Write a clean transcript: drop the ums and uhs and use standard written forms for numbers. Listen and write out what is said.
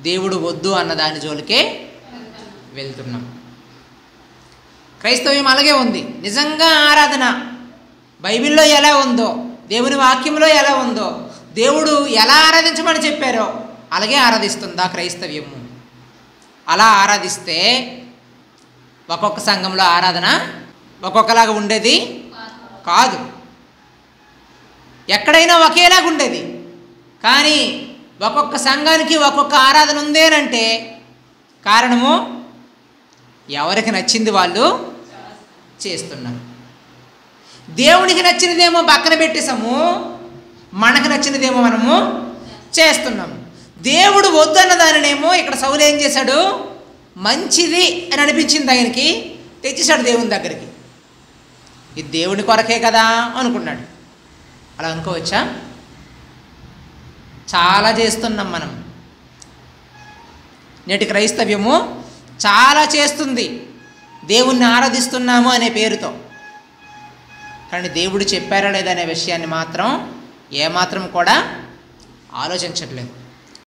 దేవుడు వద్దు అన్న దాని జోలికే వెళ్తున్నాం. క్రైస్తవ్యం అలాగే ఉంది. నిజంగా ఆరాధన బైబిల్లో ఎలా ఉందో, దేవుని వాక్యంలో ఎలా ఉందో, దేవుడు ఎలా ఆరాధించమని చెప్పారో అలాగే ఆరాధిస్తుందా క్రైస్తవ్యము? అలా ఆరాధిస్తే ఒక్కొక్క సంఘంలో ఆరాధన ఒక్కొక్కలాగా ఉండేది కాదు. ఎక్కడైనా ఒకేలాగా ఉండేది. కానీ ఒక్కొక్క సంఘానికి ఒక్కొక్క ఆరాధన ఉందేనంటే కారణము ఎవరికి నచ్చింది వాళ్ళు చేస్తున్నారు. దేవునికి నచ్చినదేమో పక్కన పెట్టేసాము, మనకు నచ్చినదేమో మనము చేస్తున్నాము. దేవుడు వద్దన్న దానినేమో ఇక్కడ సౌలు ఏం చేశాడు? మంచిది అని అనిపించింది ఆయనకి, తెచ్చేశాడు దేవుని దగ్గరికి. ఇది దేవుని కొరకే కదా అనుకున్నాడు. అలా అనుకోవచ్చా? చాలా చేస్తున్నాం మనం. నేటి క్రైస్తవ్యము చాలా చేస్తుంది దేవుణ్ణి ఆరాధిస్తున్నాము అనే పేరుతో. కానీ దేవుడు చెప్పారా లేదా అనే విషయాన్ని మాత్రం ఏమాత్రం కూడా ఆలోచించట్లేదు.